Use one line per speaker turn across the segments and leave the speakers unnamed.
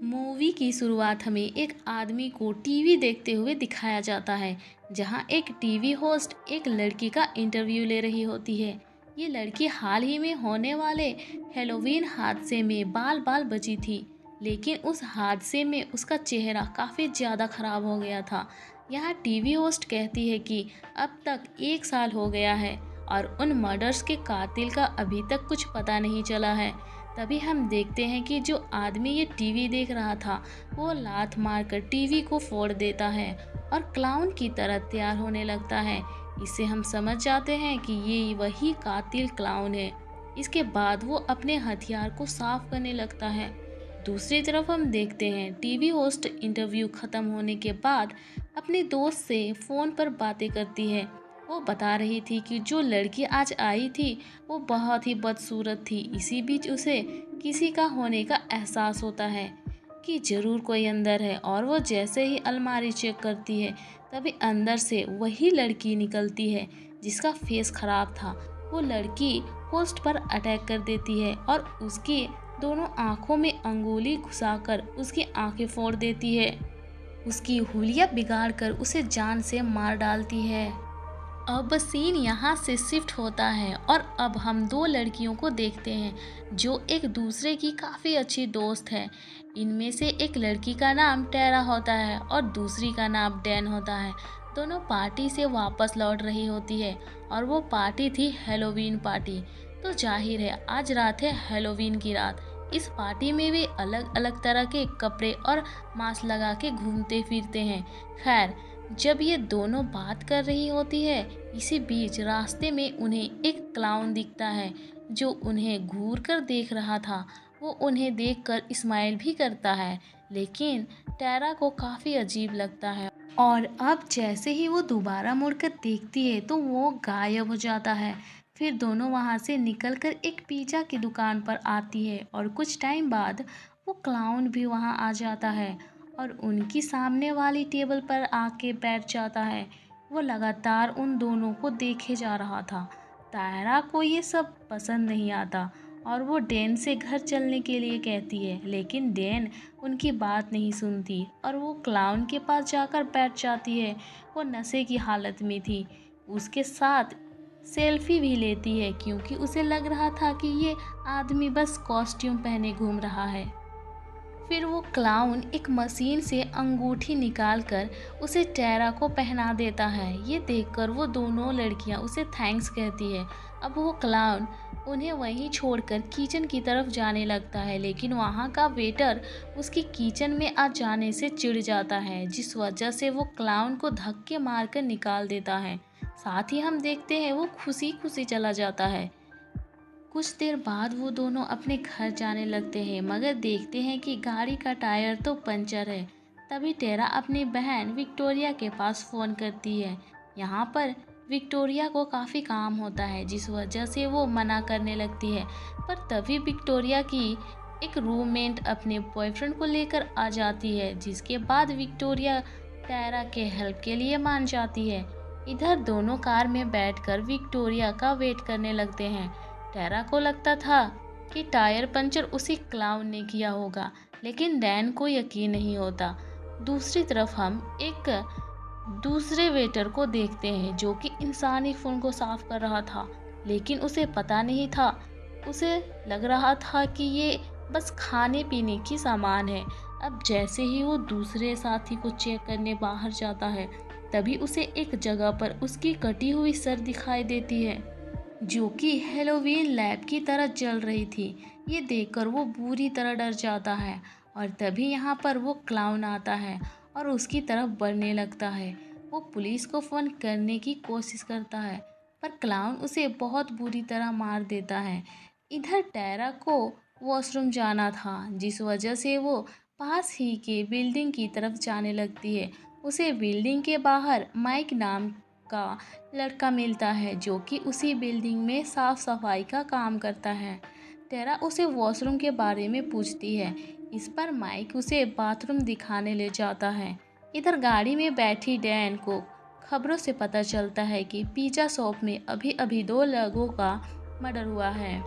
Movie की शुरुआत हमें एक आदमी को टीवी देखते हुए दिखाया जाता है, जहां एक टीवी होस्ट एक लड़की का इंटरव्यू ले रही होती है। ये लड़की हाल ही में होने वाले हेलोवीन हादसे में बाल बाल बची थी, लेकिन उस हादसे में उसका चेहरा काफ़ी ज़्यादा ख़राब हो गया था। यहाँ टीवी होस्ट कहती है कि अब तक 1 साल हो गया है और उन मर्डर्स के कातिल का अभी तक कुछ पता नहीं चला है। तभी हम देखते हैं कि जो आदमी ये टीवी देख रहा था वो लात मारकर टीवी को फोड़ देता है और क्लाउन की तरह तैयार होने लगता है। इससे हम समझ जाते हैं कि ये वही कातिल क्लाउन है। इसके बाद वो अपने हथियार को साफ करने लगता है। दूसरी तरफ हम देखते हैं टीवी होस्ट इंटरव्यू ख़त्म होने के बाद अपने दोस्त से फ़ोन पर बातें करती है। वो बता रही थी कि जो लड़की आज आई थी वो बहुत ही बदसूरत थी। इसी बीच उसे किसी का होने का एहसास होता है कि ज़रूर कोई अंदर है, और वो जैसे ही अलमारी चेक करती है तभी अंदर से वही लड़की निकलती है जिसका फेस ख़राब था। वो लड़की होस्ट पर अटैक कर देती है और उसकी दोनों आँखों में अंगुली घुसाकर उसकी आँखें फोड़ देती है। उसकी हुलिया बिगाड़कर उसे जान से मार डालती है। अब सीन यहाँ से शिफ्ट होता है और अब हम दो लड़कियों को देखते हैं जो एक दूसरे की काफ़ी अच्छी दोस्त है। इनमें से एक लड़की का नाम टेरा होता है और दूसरी का नाम डैन होता है। दोनों पार्टी से वापस लौट रही होती है और वो पार्टी थी हेलोवीन पार्टी। तो जाहिर है आज रात है हेलोवीन की रात। इस पार्टी में वे अलग अलग तरह के कपड़े और मास्क लगा के घूमते फिरते हैं। खैर, जब ये दोनों बात कर रही होती है इसी बीच रास्ते में उन्हें एक क्लाउन दिखता है जो उन्हें घूर कर देख रहा था। वो उन्हें देखकर स्माइल भी करता है, लेकिन टैरा को काफ़ी अजीब लगता है और अब जैसे ही वो दोबारा मुड़कर देखती है तो वो गायब हो जाता है। फिर दोनों वहाँ से निकलकर एक पिज़्ज़ा की दुकान पर आती है और कुछ टाइम बाद वो क्लाउन भी वहाँ आ जाता है और उनकी सामने वाली टेबल पर आके बैठ जाता है। वो लगातार उन दोनों को देखे जा रहा था। तायरा को ये सब पसंद नहीं आता और वो डैन से घर चलने के लिए कहती है, लेकिन डैन उनकी बात नहीं सुनती और वो क्लाउन के पास जाकर बैठ जाती है। वो नशे की हालत में थी। उसके साथ सेल्फी भी लेती है क्योंकि उसे लग रहा था कि ये आदमी बस कॉस्ट्यूम पहने घूम रहा है। फिर वो क्लाउन एक मशीन से अंगूठी निकालकर उसे टैरा को पहना देता है। ये देखकर वो दोनों लड़कियां उसे थैंक्स कहती है। अब वो क्लाउन उन्हें वहीं छोड़कर किचन की तरफ जाने लगता है, लेकिन वहाँ का वेटर उसकी किचन में आ जाने से चिढ़ जाता है, जिस वजह से वो क्लाउन को धक्के मारकर निकाल देता है। साथ ही हम देखते हैं वो खुशी खुशी चला जाता है। कुछ देर बाद वो दोनों अपने घर जाने लगते हैं, मगर देखते हैं कि गाड़ी का टायर तो पंचर है। तभी टेरा अपनी बहन विक्टोरिया के पास फ़ोन करती है। यहाँ पर विक्टोरिया को काफ़ी काम होता है, जिस वजह से वो मना करने लगती है। पर तभी विक्टोरिया की एक रूममेट अपने बॉयफ्रेंड को लेकर आ जाती है, जिसके बाद विक्टोरिया टेरा के हेल्प के लिए मान जाती है। इधर दोनों कार में बैठकर विक्टोरिया का वेट करने लगते हैं। टेरा को लगता था कि टायर पंचर उसी क्लाउन ने किया होगा, लेकिन डैन को यकीन नहीं होता। दूसरी तरफ हम एक दूसरे वेटर को देखते हैं जो कि इंसानी खून को साफ कर रहा था, लेकिन उसे पता नहीं था। उसे लग रहा था कि ये बस खाने पीने की सामान है। अब जैसे ही वो दूसरे साथी को चेक करने बाहर जाता है तभी उसे एक जगह पर उसकी कटी हुई सर दिखाई देती है जो कि हेलोवीन लैब की तरह जल रही थी। ये देखकर वो बुरी तरह डर जाता है और तभी यहाँ पर वो क्लाउन आता है और उसकी तरफ बढ़ने लगता है। वो पुलिस को फ़ोन करने की कोशिश करता है पर क्लाउन उसे बहुत बुरी तरह मार देता है। इधर टैरा को वॉशरूम जाना था, जिस वजह से वो पास ही के बिल्डिंग की तरफ जाने लगती है। उसे बिल्डिंग के बाहर माइक नाम का लड़का मिलता है जो कि उसी बिल्डिंग में साफ सफाई का काम करता है। टेरा उसे वॉशरूम के बारे में पूछती है। इस पर माइक उसे बाथरूम दिखाने ले जाता है। इधर गाड़ी में बैठी डैन को खबरों से पता चलता है कि पिज़्ज़ा शॉप में अभी अभी 2 लोगों का मर्डर हुआ है।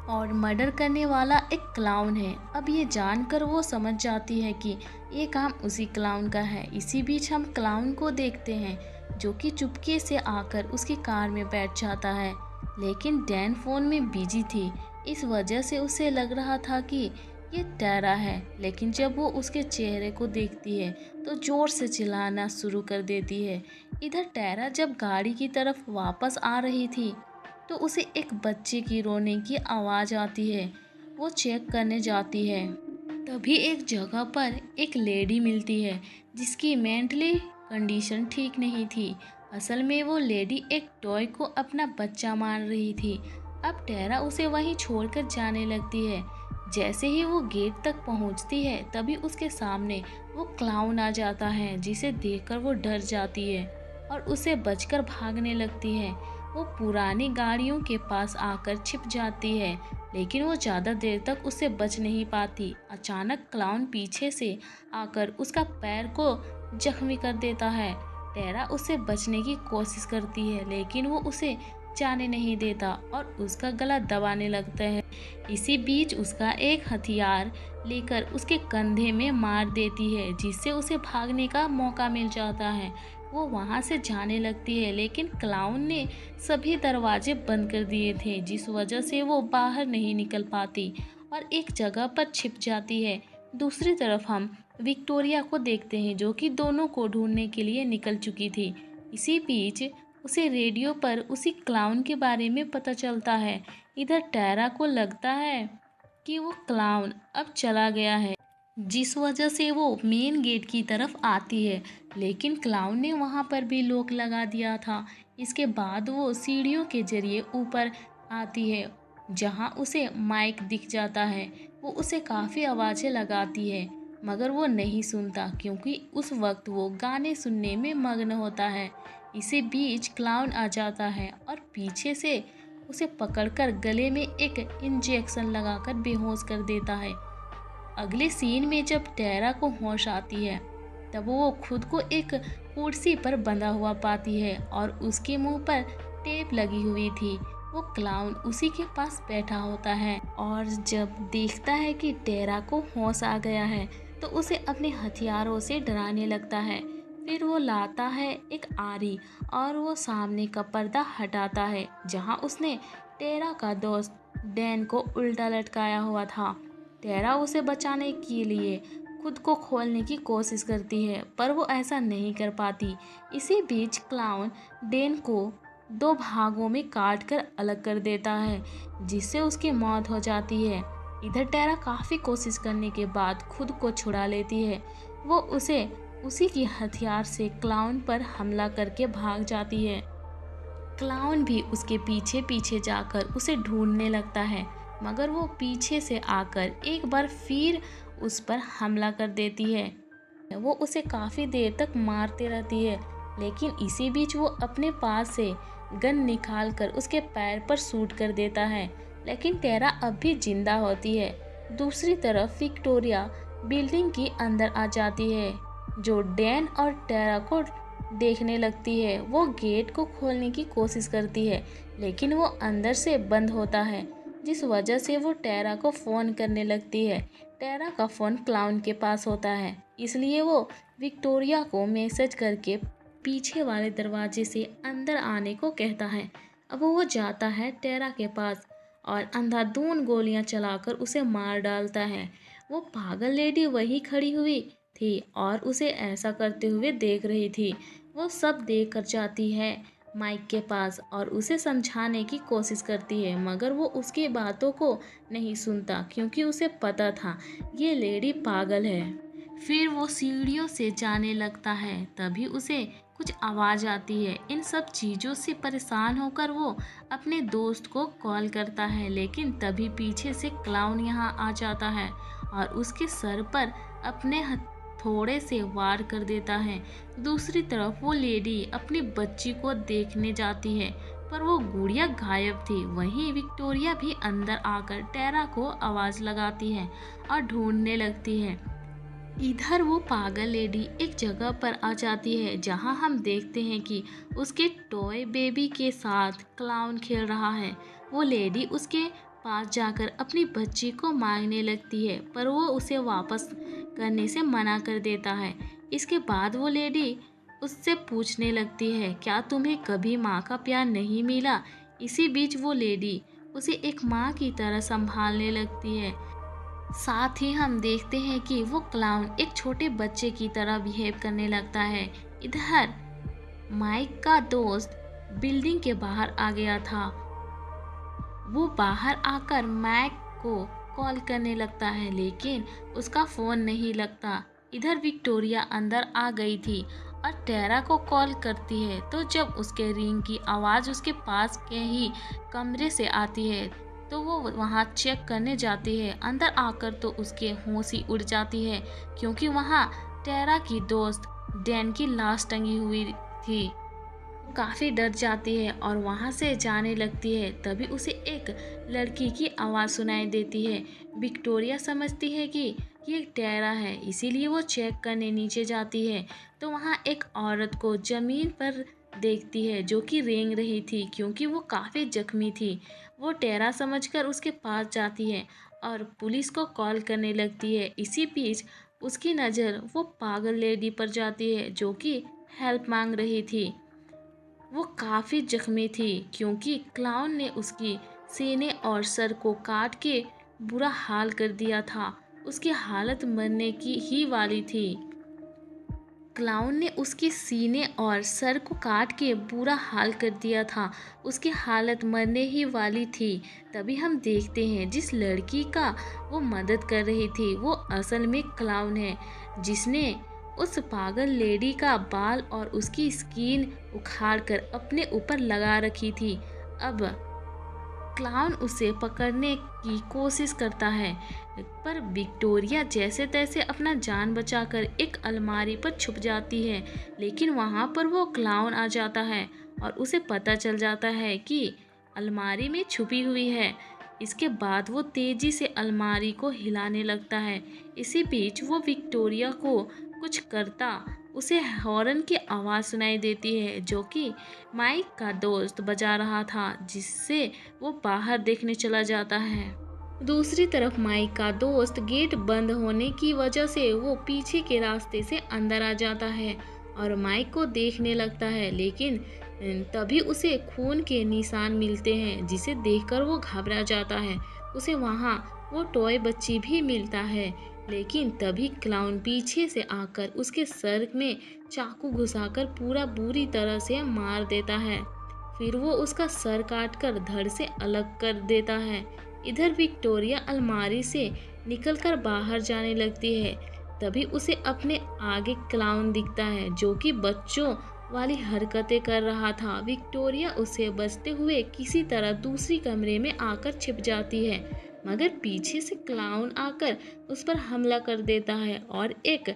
और मर्डर करने वाला एक क्लाउन है। अब ये जानकर वो समझ जाती है कि ये काम उसी क्लाउन का है। इसी बीच हम क्लाउन को देखते हैं जो कि चुपके से आकर उसकी कार में बैठ जाता है, लेकिन डैन फ़ोन में बिजी थी। इस वजह से उसे लग रहा था कि ये टेरा है, लेकिन जब वो उसके चेहरे को देखती है तो ज़ोर से चिल्लाना शुरू कर देती है। इधर टेरा जब गाड़ी की तरफ वापस आ रही थी तो उसे एक बच्चे की रोने की आवाज़ आती है। वो चेक करने जाती है, तभी एक जगह पर एक लेडी मिलती है जिसकी मेंटली कंडीशन ठीक नहीं थी। असल में वो लेडी एक टॉय को अपना बच्चा मान रही थी। अब टेरा उसे वहीं छोड़कर जाने लगती है। जैसे ही वो गेट तक पहुंचती है तभी उसके सामने वो क्लाउन आ जाता है, जिसे देखकर वो डर जाती है और उसे बचकर भागने लगती है। वो पुरानी गाड़ियों के पास आकर छिप जाती है, लेकिन वो ज़्यादा देर तक उससे बच नहीं पाती। अचानक क्लाउन पीछे से आकर उसका पैर को जख्मी कर देता है। टेरा उससे बचने की कोशिश करती है, लेकिन वो उसे जाने नहीं देता और उसका गला दबाने लगता है। इसी बीच उसका एक हथियार लेकर उसके कंधे में मार देती है, जिससे उसे भागने का मौका मिल जाता है। वो वहाँ से जाने लगती है, लेकिन क्लाउन ने सभी दरवाजे बंद कर दिए थे, जिस वजह से वो बाहर नहीं निकल पाती और एक जगह पर छिप जाती है। दूसरी तरफ हम विक्टोरिया को देखते हैं, जो कि दोनों को ढूंढने के लिए निकल चुकी थी। इसी बीच उसे रेडियो पर उसी क्लाउन के बारे में पता चलता है। इधर टेरा को लगता है कि वो क्लाउन अब चला गया है, जिस वजह से वो मेन गेट की तरफ आती है, लेकिन क्लाउन ने वहाँ पर भी लॉक लगा दिया था। इसके बाद वो सीढ़ियों के जरिए ऊपर आती है, जहाँ उसे माइक दिख जाता है। वो उसे काफ़ी आवाज़ें लगाती है, मगर वो नहीं सुनता क्योंकि उस वक्त वो गाने सुनने में मग्न होता है। इसी बीच क्लाउन आ जाता है और पीछे से उसे पकड़कर गले में एक इंजेक्शन लगाकर बेहोश कर देता है। अगले सीन में जब टेरा को होश आती है तब वो खुद को एक कुर्सी पर बंधा हुआ पाती है और उसके मुंह पर टेप लगी हुई थी। वो क्लाउन उसी के पास बैठा होता है और जब देखता है कि टेरा को होश आ गया है तो उसे अपने हथियारों से डराने लगता है। फिर वो लाता है एक आरी और वो सामने का पर्दा हटाता है, जहां उसने टेरा का दोस्त डैन को उल्टा लटकाया हुआ था। टेरा उसे बचाने के लिए खुद को खोलने की कोशिश करती है, पर वो ऐसा नहीं कर पाती। इसी बीच क्लाउन डैन को दो भागों में काट कर अलग कर देता है, जिससे उसकी मौत हो जाती है। इधर टेरा काफ़ी कोशिश करने के बाद खुद को छुड़ा लेती है। वो उसी की हथियार से क्लाउन पर हमला करके भाग जाती है। क्लाउन भी उसके पीछे पीछे जाकर उसे ढूंढने लगता है, मगर वो पीछे से आकर एक बार फिर उस पर हमला कर देती है। वो उसे काफ़ी देर तक मारती रहती है, लेकिन इसी बीच वो अपने पास से गन निकाल कर उसके पैर पर शूट कर देता है, लेकिन टेरा अब भी जिंदा होती है। दूसरी तरफ विक्टोरिया बिल्डिंग के अंदर आ जाती है, जो डैन और टेरा को देखने लगती है। वो गेट को खोलने की कोशिश करती है, लेकिन वो अंदर से बंद होता है, जिस वजह से वो टेरा को फ़ोन करने लगती है। टेरा का फ़ोन क्लाउन के पास होता है, इसलिए वो विक्टोरिया को मैसेज करके पीछे वाले दरवाजे से अंदर आने को कहता है। अब वो जाता है टेरा के पास और अंधाधुंध गोलियां चलाकर उसे मार डालता है। वो पागल लेडी वहीं खड़ी हुई थी और उसे ऐसा करते हुए देख रही थी। वो सब देख कर जाती है माइक के पास और उसे समझाने की कोशिश करती है, मगर वो उसकी बातों को नहीं सुनता क्योंकि उसे पता था ये लेडी पागल है। फिर वो सीढ़ियों से जाने लगता है, तभी उसे कुछ आवाज़ आती है। इन सब चीज़ों से परेशान होकर वो अपने दोस्त को कॉल करता है, लेकिन तभी पीछे से क्लाउन यहाँ आ जाता है और उसके सर पर अपने थोड़े से वार कर देता है। दूसरी तरफ वो लेडी अपनी बच्ची को देखने जाती है, पर वो गुड़िया गायब थी। वहीं विक्टोरिया भी अंदर आकर टेरा को आवाज़ लगाती है और ढूंढने लगती है। इधर वो पागल लेडी एक जगह पर आ जाती है, जहां हम देखते हैं कि उसके टॉय बेबी के साथ क्लाउन खेल रहा है। वो लेडी उसके पास जाकर अपनी बच्ची को मांगने लगती है, पर वो उसे वापस करने से मना कर देता है। इसके बाद वो लेडी उससे पूछने लगती है, क्या तुम्हें कभी माँ का प्यार नहीं मिला? इसी बीच वो लेडी उसे एक माँ की तरह संभालने लगती है। साथ ही हम देखते हैं कि वो क्लाउन एक छोटे बच्चे की तरह बिहेव करने लगता है। इधर माइक का दोस्त बिल्डिंग के बाहर आ गया था। वो बाहर आकर मैक को कॉल करने लगता है, लेकिन उसका फ़ोन नहीं लगता। इधर विक्टोरिया अंदर आ गई थी और टेरा को कॉल करती है, तो जब उसके रिंग की आवाज़ उसके पास के ही कमरे से आती है तो वो वहाँ चेक करने जाती है। अंदर आकर तो उसके होश ही उड़ जाती है, क्योंकि वहाँ टेरा की दोस्त डैन की लाश टंगी हुई थी। काफ़ी डर जाती है और वहाँ से जाने लगती है। तभी उसे एक लड़की की आवाज़ सुनाई देती है। विक्टोरिया समझती है कि ये टेरा है, इसीलिए वो चेक करने नीचे जाती है, तो वहाँ एक औरत को ज़मीन पर देखती है जो कि रेंग रही थी, क्योंकि वो काफ़ी जख्मी थी। वो टेरा समझकर उसके पास जाती है और पुलिस को कॉल करने लगती है। इसी बीच उसकी नज़र वो पागल लेडी पर जाती है जो कि हेल्प मांग रही थी। वो काफ़ी जख्मी थी, क्योंकि क्लाउन ने उसकी सीने और सर को काट के बुरा हाल कर दिया था। उसकी हालत मरने की ही वाली थी। क्लाउन ने उसके सीने और सर को काट के बुरा हाल कर दिया था। उसकी हालत मरने ही वाली थी। तभी हम देखते हैं जिस लड़की का वो मदद कर रही थी, वो असल में क्लाउन है, जिसने उस पागल लेडी का बाल और उसकी स्किन उखाड़कर अपने ऊपर लगा रखी थी। अब क्लाउन उसे पकड़ने की कोशिश करता है, पर विक्टोरिया जैसे तैसे अपना जान बचाकर एक अलमारी पर छुप जाती है। लेकिन वहाँ पर वो क्लाउन आ जाता है और उसे पता चल जाता है कि अलमारी में छुपी हुई है। इसके बाद वो तेजी से अलमारी को हिलाने लगता है। इसी बीच वो विक्टोरिया को कुछ करता उसे हॉर्न की आवाज़ सुनाई देती है, जो कि माइक का दोस्त बजा रहा था, जिससे वो बाहर देखने चला जाता है। दूसरी तरफ माइक का दोस्त गेट बंद होने की वजह से वो पीछे के रास्ते से अंदर आ जाता है और माइक को देखने लगता है, लेकिन तभी उसे खून के निशान मिलते हैं, जिसे देखकर वो घबरा जाता है। उसे वहाँ वो टॉय बच्ची भी मिलता है, लेकिन तभी क्लाउन पीछे से आकर उसके सर में चाकू घुसाकर पूरा बुरी तरह से मार देता है। फिर वो उसका सर काटकर धड़ से अलग कर देता है। इधर विक्टोरिया अलमारी से निकलकर बाहर जाने लगती है। तभी उसे अपने आगे क्लाउन दिखता है, जो कि बच्चों वाली हरकतें कर रहा था। विक्टोरिया उसे बचते हुए किसी तरह दूसरी कमरे में आकर छिप जाती है, मगर पीछे से क्लाउन आकर उस पर हमला कर देता है और एक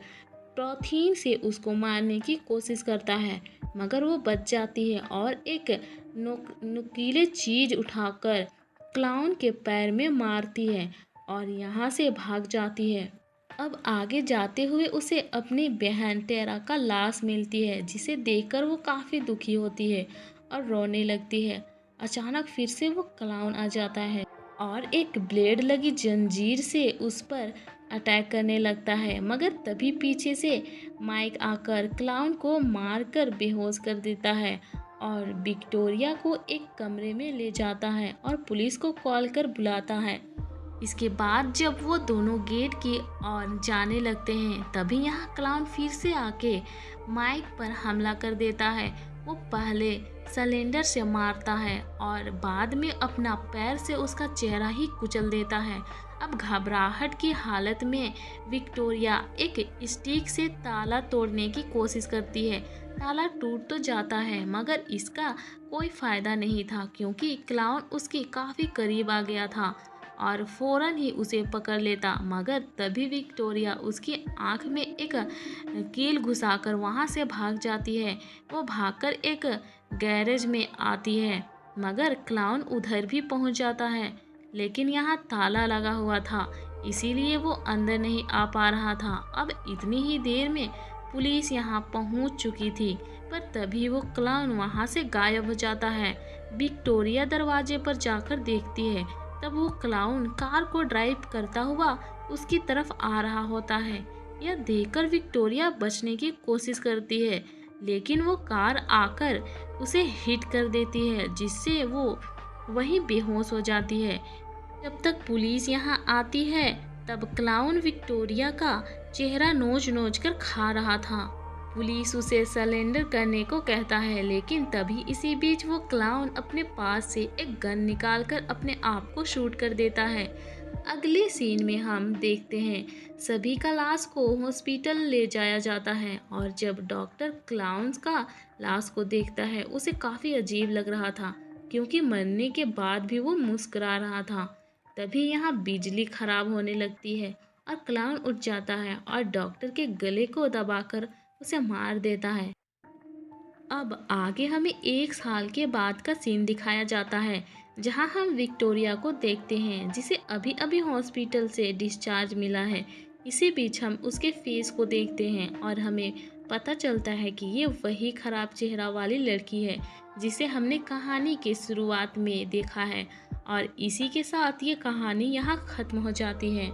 पॉलीथीन से उसको मारने की कोशिश करता है, मगर वो बच जाती है और एक नुकीले चीज उठाकर क्लाउन के पैर में मारती है और यहाँ से भाग जाती है। अब आगे जाते हुए उसे अपनी बहन टेरा का लाश मिलती है, जिसे देखकर वो काफ़ी दुखी होती है और रोने लगती है। अचानक फिर से वो क्लाउन आ जाता है और एक ब्लेड लगी जंजीर से उस पर अटैक करने लगता है, मगर तभी पीछे से माइक आकर क्लाउन को मारकर बेहोश कर देता है और विक्टोरिया को एक कमरे में ले जाता है और पुलिस को कॉल कर बुलाता है। इसके बाद जब वो दोनों गेट की ओर जाने लगते हैं, तभी यहाँ क्लाउन फिर से आके माइक पर हमला कर देता है। वो पहले सिलेंडर से मारता है और बाद में अपना पैर से उसका चेहरा ही कुचल देता है। अब घबराहट की हालत में विक्टोरिया एक स्टिक से ताला तोड़ने की कोशिश करती है। ताला टूट तो जाता है, मगर इसका कोई फ़ायदा नहीं था, क्योंकि क्लाउन उसके काफ़ी करीब आ गया था और फ़ौरन ही उसे पकड़ लेता। मगर तभी विक्टोरिया उसकी आंख में एक कील घुसाकर वहां से भाग जाती है। वो भागकर एक गैरेज में आती है, मगर क्लाउन उधर भी पहुंच जाता है, लेकिन यहाँ ताला लगा हुआ था, इसीलिए वो अंदर नहीं आ पा रहा था। अब इतनी ही देर में पुलिस यहाँ पहुंच चुकी थी, पर तभी वो क्लाउन वहां से गायब हो जाता है। विक्टोरिया दरवाजे पर जाकर देखती है तब वो क्लाउन कार को ड्राइव करता हुआ उसकी तरफ आ रहा होता है। यह देखकर विक्टोरिया बचने की कोशिश करती है, लेकिन वो कार आकर उसे हिट कर देती है, जिससे वो वहीं बेहोश हो जाती है। जब तक पुलिस यहाँ आती है, तब क्लाउन विक्टोरिया का चेहरा नोच-नोच कर खा रहा था। पुलिस उसे सरेंडर करने को कहता है, लेकिन तभी इसी बीच वो क्लाउन अपने पास से एक गन निकालकर अपने आप को शूट कर देता है। अगले सीन में हम देखते हैं सभी का लाश को हॉस्पिटल ले जाया जाता है, और जब डॉक्टर क्लाउन्स का लाश को देखता है उसे काफ़ी अजीब लग रहा था, क्योंकि मरने के बाद भी वो मुस्कुरा रहा था। तभी यहाँ बिजली खराब होने लगती है और क्लाउन उठ जाता है और डॉक्टर के गले को दबाकर उसे मार देता है। अब आगे हमें 1 साल के बाद का सीन दिखाया जाता है, जहां हम विक्टोरिया को देखते हैं, जिसे अभी अभी हॉस्पिटल से डिस्चार्ज मिला है। इसी बीच हम उसके फेस को देखते हैं और हमें पता चलता है कि ये वही खराब चेहरा वाली लड़की है जिसे हमने कहानी के शुरुआत में देखा है। और इसी के साथ ये कहानी यहाँ ख़त्म हो जाती है।